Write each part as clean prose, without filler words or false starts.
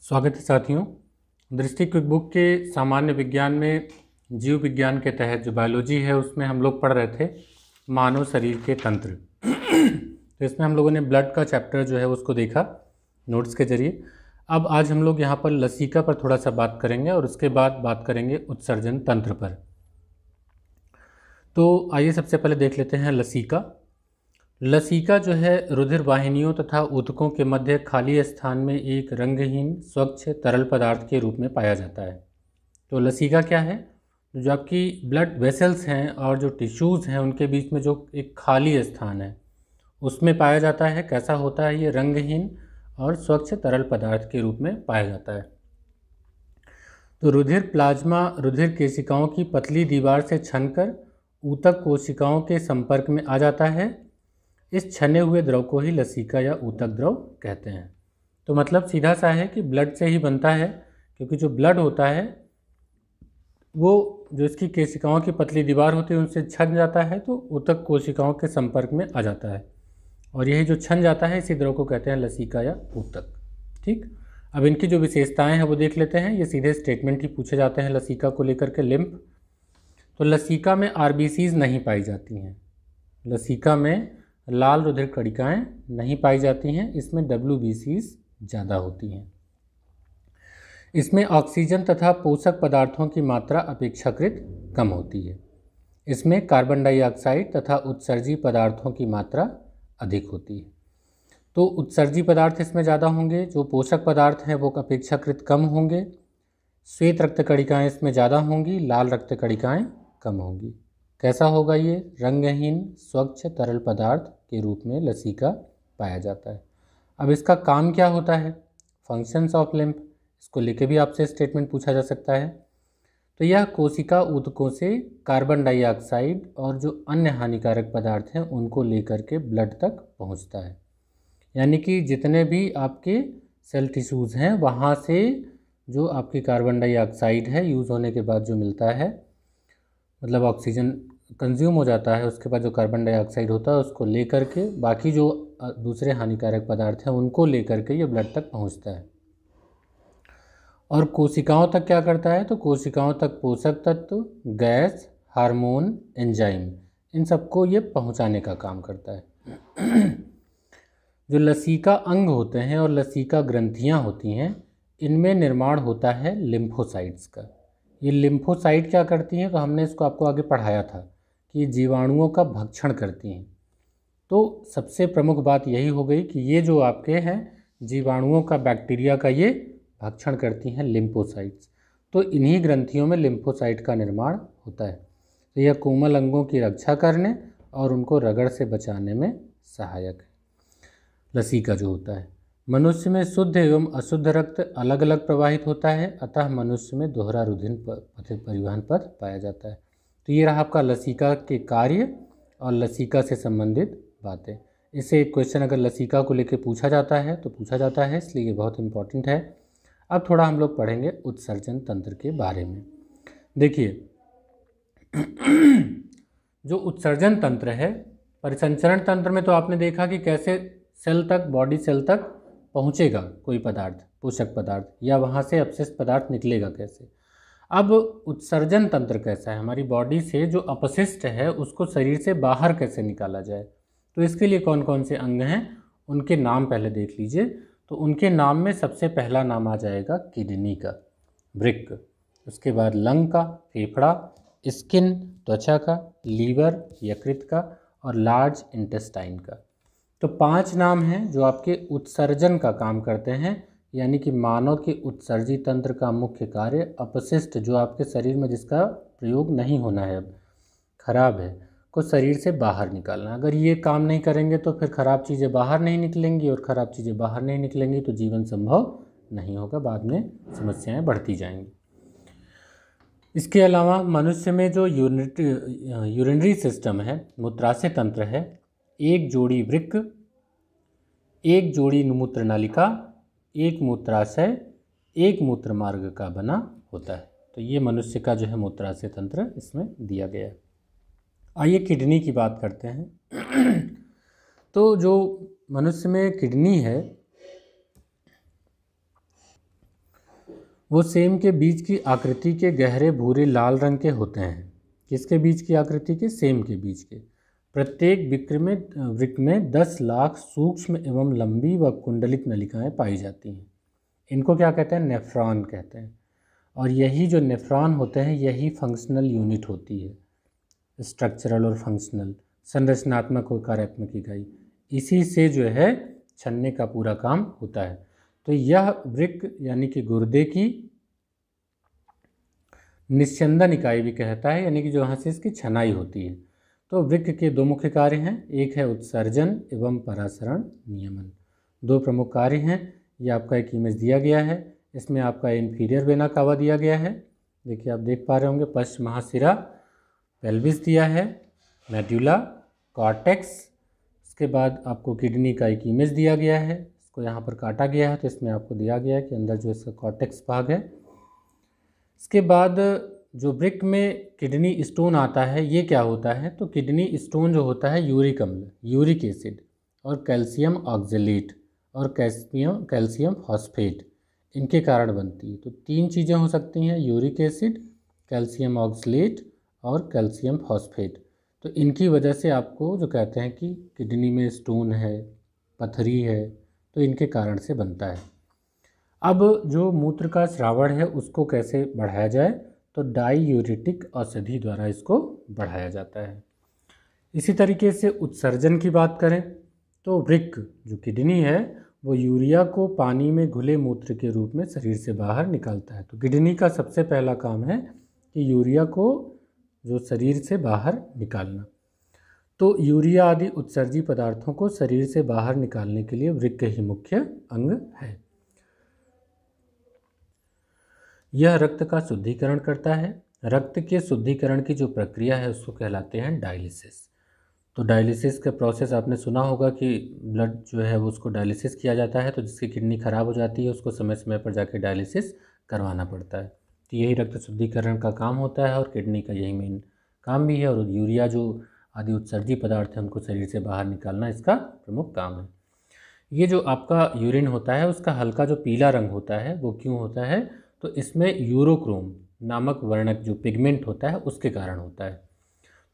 स्वागत है साथियों। दृष्टि क्विक बुक के सामान्य विज्ञान में जीव विज्ञान के तहत जो बायोलॉजी है उसमें हम लोग पढ़ रहे थे मानव शरीर के तंत्र। तो इसमें हम लोगों ने ब्लड का चैप्टर जो है उसको देखा नोट्स के जरिए। अब आज हम लोग यहाँ पर लसिका पर थोड़ा सा बात करेंगे और उसके बाद बात करेंगे उत्सर्जन तंत्र पर। तो आइए सबसे पहले देख लेते हैं लसिका। लसिका जो है रुधिर वाहिनियों तथा ऊतकों के मध्य खाली स्थान में एक रंगहीन स्वच्छ तरल पदार्थ के रूप में पाया जाता है। तो लसिका क्या है? जो आपकी ब्लड वेसल्स हैं और जो टिश्यूज़ हैं उनके बीच में जो एक खाली स्थान है उसमें पाया जाता है। कैसा होता है ये? रंगहीन और स्वच्छ तरल पदार्थ के रूप में पाया जाता है। तो रुधिर प्लाज्मा रुधिर कोशिकाओं की पतली दीवार से छनकर ऊतक कोशिकाओं के संपर्क में आ जाता है। इस छने हुए द्रव को ही लसिका या ऊतक द्रव कहते हैं। तो मतलब सीधा सा है कि ब्लड से ही बनता है, क्योंकि जो ब्लड होता है वो जो इसकी कोशिकाओं की पतली दीवार होती है उनसे छन जाता है तो ऊतक कोशिकाओं के संपर्क में आ जाता है, और यही जो छन जाता है इसी द्रव को कहते हैं लसिका या ऊतक। ठीक, अब इनकी जो विशेषताएं हैं वो देख लेते हैं। ये सीधे स्टेटमेंट ही पूछे जाते हैं लसिका को लेकर के। लिम्फ, तो लसिका में आरबीसीज नहीं पाई जाती हैं। लसिका में लाल रुधिर कणिकाएं नहीं पाई जाती हैं, इसमें डब्ल्यूबीसीज ज़्यादा होती हैं। इसमें ऑक्सीजन तथा पोषक पदार्थों की मात्रा अपेक्षाकृत कम होती है। इसमें कार्बन डाइऑक्साइड तथा उत्सर्जी पदार्थों की मात्रा अधिक होती है। तो उत्सर्जी पदार्थ इसमें ज़्यादा होंगे, जो पोषक पदार्थ हैं वो अपेक्षाकृत कम होंगे। श्वेत रक्त कणिकाएँ इसमें ज़्यादा होंगी, लाल रक्त कणिकाएँ कम होंगी। कैसा होगा ये? रंगहीन स्वच्छ तरल पदार्थ के रूप में लसिका पाया जाता है। अब इसका काम क्या होता है? फंक्शंस ऑफ लिम्फ, इसको लेके भी आपसे स्टेटमेंट पूछा जा सकता है। तो यह कोशिका ऊतकों से कार्बन डाइऑक्साइड और जो अन्य हानिकारक पदार्थ हैं उनको लेकर के ब्लड तक पहुंचता है। यानी कि जितने भी आपके सेल टिश्यूज़ हैं वहाँ से जो आपकी कार्बन डाइऑक्साइड है यूज़ होने के बाद जो मिलता है, मतलब ऑक्सीजन कंज्यूम हो जाता है, उसके बाद जो कार्बन डाइऑक्साइड होता है उसको लेकर के बाकी जो दूसरे हानिकारक पदार्थ हैं उनको लेकर के ये ब्लड तक पहुंचता है। और कोशिकाओं तक क्या करता है? तो कोशिकाओं तक पोषक तत्व, गैस, हार्मोन, एंजाइम, इन सबको ये पहुंचाने का काम करता है। जो लसिका अंग होते हैं और लसिका ग्रंथियां होती हैं, इनमें निर्माण होता है लिम्फोसाइट्स का। ये लिम्फोसाइट क्या करती हैं? तो हमने इसको आपको आगे पढ़ाया था कि ये जीवाणुओं का भक्षण करती हैं। तो सबसे प्रमुख बात यही हो गई कि ये जो आपके हैं जीवाणुओं का, बैक्टीरिया का ये भक्षण करती हैं लिम्फोसाइट्स। तो इन्हीं ग्रंथियों में लिम्फोसाइट का निर्माण होता है। तो यह कोमल अंगों की रक्षा करने और उनको रगड़ से बचाने में सहायक है लसिका जो होता है। मनुष्य में शुद्ध एवं अशुद्ध रक्त अलग अलग प्रवाहित होता है, अतः मनुष्य में दोहरा रुधिर परिवहन पथ पाया जाता है। तो ये रहा आपका लसिका के कार्य और लसिका से संबंधित बातें। इससे एक क्वेश्चन अगर लसिका को लेकर पूछा जाता है तो पूछा जाता है, इसलिए ये बहुत इंपॉर्टेंट है। अब थोड़ा हम लोग पढ़ेंगे उत्सर्जन तंत्र के बारे में। देखिए जो उत्सर्जन तंत्र है, परिसंचरण तंत्र में तो आपने देखा कि कैसे सेल तक, बॉडी सेल तक पहुँचेगा कोई पदार्थ, पोषक पदार्थ, या वहाँ से अपशिष्ट पदार्थ निकलेगा कैसे। अब उत्सर्जन तंत्र कैसा है? हमारी बॉडी से जो अपशिष्ट है उसको शरीर से बाहर कैसे निकाला जाए। तो इसके लिए कौन कौन से अंग हैं उनके नाम पहले देख लीजिए। तो उनके नाम में सबसे पहला नाम आ जाएगा किडनी का, वृक्क, उसके बाद लंग का, फेफड़ा, स्किन, त्वचा का, लीवर, यकृत का, और लार्ज इंटेस्टाइन का। तो 5 नाम हैं जो आपके उत्सर्जन का काम करते हैं। यानी कि मानव के उत्सर्जी तंत्र का मुख्य कार्य अपशिष्ट जो आपके शरीर में जिसका प्रयोग नहीं होना है, अब खराब है, को शरीर से बाहर निकालना। अगर ये काम नहीं करेंगे तो फिर खराब चीज़ें बाहर नहीं निकलेंगी, और ख़राब चीज़ें बाहर नहीं निकलेंगी तो जीवन संभव नहीं होगा, बाद में समस्याएं बढ़ती जाएंगी। इसके अलावा मनुष्य में जो यूरिनरी सिस्टम है, मूत्राशय तंत्र है, एक जोड़ी वृक्क, एक जोड़ी मूत्र नालिका, एक मूत्राशय, एक मूत्र मार्ग का बना होता है। तो ये मनुष्य का जो है मूत्राशय तंत्र इसमें दिया गया है। आइए किडनी की बात करते हैं। तो जो मनुष्य में किडनी है वो सेम के बीज की आकृति के गहरे भूरे लाल रंग के होते हैं। किसके बीज की आकृति के? सेम के बीज के। प्रत्येक वृक्क में 10 लाख सूक्ष्म एवं लंबी व कुंडलित नलिकाएं पाई जाती हैं। इनको क्या कहते हैं? नेफ्रॉन कहते हैं। और यही जो नेफ्रॉन होते हैं यही फंक्शनल यूनिट होती है, स्ट्रक्चरल और फंक्शनल, संरचनात्मक और कार्यात्मक इकाई। इसी से जो है छन्ने का पूरा काम होता है। तो यह वृक्क यानी कि गुर्दे की निस्यंदन इकाई भी कहता है, यानी कि जो यहाँ से इसकी छनाई होती है। तो वृक्क के दो मुख्य कार्य हैं, एक है उत्सर्जन एवं परासरण नियमन। दो प्रमुख कार्य हैं। ये आपका एक इमेज दिया गया है, इसमें आपका इंफीरियर वेना कावा दिया गया है। देखिए आप देख पा रहे होंगे, पश्च महाशिरा, पेल्विस दिया है, मेड्यूला, कॉर्टेक्स। इसके बाद आपको किडनी का एक इमेज दिया गया है, इसको यहाँ पर काटा गया है तो इसमें आपको दिया गया है कि अंदर जो इसका कॉर्टेक्स भाग है। इसके बाद जो वृक्क में किडनी स्टोन आता है, ये क्या होता है? तो किडनी स्टोन जो होता है यूरिक अम्ल, यूरिक एसिड और कैल्शियम ऑक्जेलेट और कैल्शियम फॉस्फेट, इनके कारण बनती है। तो तीन चीज़ें हो सकती हैं, यूरिक एसिड, कैल्शियम ऑक्जेलेट और कैल्शियम फॉस्फेट। तो इनकी वजह से आपको जो कहते हैं कि किडनी में स्टोन है, पथरी है, तो इनके कारण से बनता है। अब जो मूत्र का श्रावण है उसको कैसे बढ़ाया जाए? तो डाईयूरेटिक औषधि द्वारा इसको बढ़ाया जाता है। इसी तरीके से उत्सर्जन की बात करें तो वृक्क जो किडनी है वो यूरिया को पानी में घुले मूत्र के रूप में शरीर से बाहर निकालता है। तो किडनी का सबसे पहला काम है कि यूरिया को जो शरीर से बाहर निकालना। तो यूरिया आदि उत्सर्जी पदार्थों को शरीर से बाहर निकालने के लिए वृक्क ही मुख्य अंग है। यह रक्त का शुद्धिकरण करता है। रक्त के शुद्धिकरण की जो प्रक्रिया है उसको कहलाते हैं डायलिसिस। तो डायलिसिस का प्रोसेस आपने सुना होगा कि ब्लड जो है वो उसको डायलिसिस किया जाता है, तो जिसकी किडनी खराब हो जाती है उसको समय समय पर जाके डायलिसिस करवाना पड़ता है। तो यही रक्त शुद्धिकरण का काम होता है और किडनी का यही मेन काम भी है। और यूरिया जो आदि उत्सर्जी पदार्थ हैं उनको शरीर से बाहर निकालना इसका प्रमुख काम है। ये जो आपका यूरिन होता है उसका हल्का जो पीला रंग होता है वो क्यों होता है? तो इसमें यूरोक्रोम नामक वर्णक जो पिगमेंट होता है उसके कारण होता है।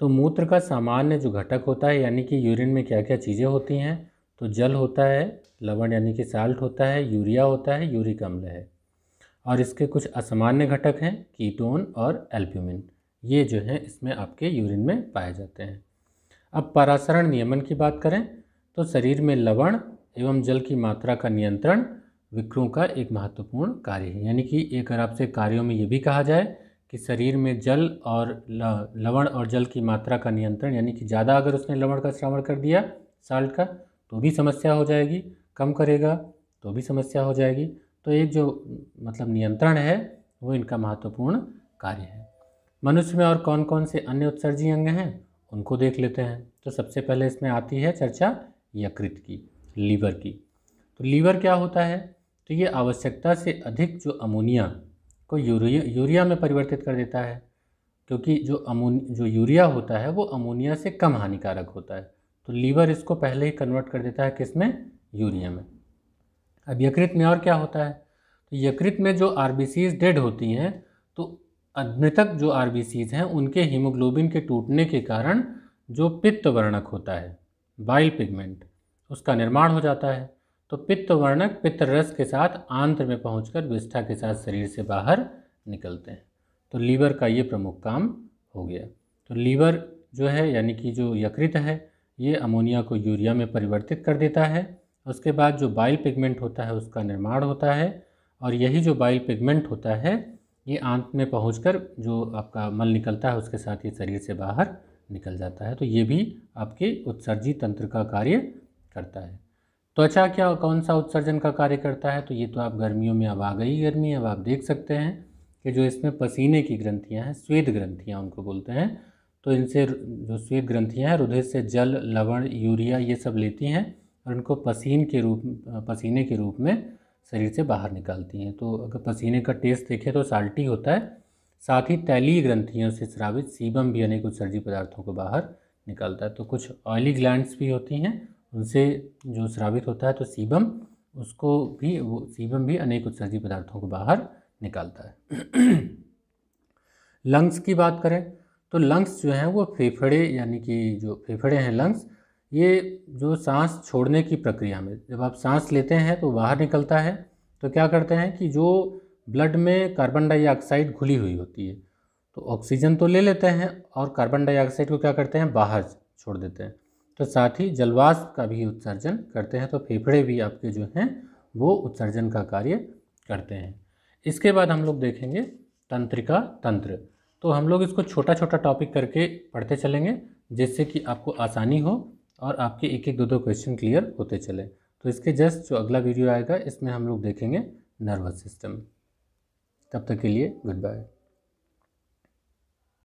तो मूत्र का सामान्य जो घटक होता है, यानी कि यूरिन में क्या क्या चीज़ें होती हैं? तो जल होता है, लवण यानी कि साल्ट होता है, यूरिया होता है, यूरिक अम्ल है, और इसके कुछ असामान्य घटक हैं कीटोन और एल्ब्यूमिन। ये जो है इसमें आपके यूरिन में पाए जाते हैं। अब परासरण नियमन की बात करें तो शरीर में लवण एवं जल की मात्रा का नियंत्रण वृक्कों का एक महत्वपूर्ण कार्य है। यानी कि एक अगर आपसे कार्यों में ये भी कहा जाए कि शरीर में जल और लवण और जल की मात्रा का नियंत्रण, यानी कि ज़्यादा अगर उसने लवण का श्रावण कर दिया साल्ट का तो भी समस्या हो जाएगी, कम करेगा तो भी समस्या हो जाएगी। तो एक जो मतलब नियंत्रण है वो इनका महत्वपूर्ण कार्य है। मनुष्य में और कौन कौन से अन्य उत्सर्जी अंग हैं उनको देख लेते हैं। तो सबसे पहले इसमें आती है चर्चा यकृत की, लीवर की। तो लीवर क्या होता है? तो ये आवश्यकता से अधिक जो अमोनिया को यूरिया में परिवर्तित कर देता है, क्योंकि जो यूरिया होता है वो अमोनिया से कम हानिकारक होता है। तो लीवर इसको पहले ही कन्वर्ट कर देता है किसमें? यूरिया में। अब यकृत में और क्या होता है? तो यकृत में जो आरबीसीज डेड होती हैं तो मृतक जो आरबीसीज हैं उनके हीमोग्लोबिन के टूटने के कारण जो पित्त वर्णक होता है, बाइल पिगमेंट, उसका निर्माण हो जाता है। तो पित्त वर्णक पित्त रस के साथ आंत्र में पहुंचकर विष्ठा के साथ शरीर से बाहर निकलते हैं। तो लीवर का ये प्रमुख काम हो गया। तो लीवर जो है यानी कि जो यकृत है ये अमोनिया को यूरिया में परिवर्तित कर देता है। उसके बाद जो बाइल पिगमेंट होता है उसका निर्माण होता है, और यही जो बाइल पिगमेंट होता है ये आंत में पहुंचकर जो आपका मल निकलता है उसके साथ ही शरीर से बाहर निकल जाता है। तो ये भी आपके उत्सर्जी तंत्र का कार्य करता है। त्वचा क्या कौन सा उत्सर्जन का कार्य करता है? तो ये तो आप गर्मियों में, अब आ गई गर्मी, अब आप देख सकते हैं कि जो इसमें पसीने की ग्रंथियां हैं, श्वेत ग्रंथियां उनको बोलते हैं, तो इनसे जो श्वेत ग्रंथियां हैं रुधिर से जल, लवण, यूरिया ये सब लेती हैं और इनको पसीने के रूप में शरीर से बाहर निकालती हैं। तो अगर पसीने का टेस्ट देखें तो साल्टी होता है। साथ ही तैलीय ग्रंथियों से स्रावित सीबम भी अनेक उत्सर्जी पदार्थों को बाहर निकालता है। तो कुछ ऑयली ग्लैंड्स भी होती हैं, उनसे जो स्रावित होता है तो सीबम भी अनेक उत्सर्जी पदार्थों को बाहर निकालता है। लंग्स की बात करें तो लंग्स जो हैं वो फेफड़े, यानी कि जो फेफड़े हैं लंग्स, ये जो सांस छोड़ने की प्रक्रिया में जब आप सांस लेते हैं तो बाहर निकलता है, तो क्या करते हैं कि जो ब्लड में कार्बन डाइऑक्साइड घुली हुई होती है, तो ऑक्सीजन तो ले लेते हैं और कार्बन डाइऑक्साइड को क्या करते हैं, बाहर छोड़ देते हैं। तो साथ ही जलवाष्प का भी उत्सर्जन करते हैं, तो फेफड़े भी आपके जो हैं वो उत्सर्जन का कार्य करते हैं। इसके बाद हम लोग देखेंगे तंत्रिका तंत्र। तो हम लोग इसको छोटा छोटा टॉपिक करके पढ़ते चलेंगे, जिससे कि आपको आसानी हो और आपके एक एक दो दो क्वेश्चन क्लियर होते चले। तो इसके जस्ट जो अगला वीडियो आएगा इसमें हम लोग देखेंगे नर्वस सिस्टम। तब तक के लिए गुड बाय।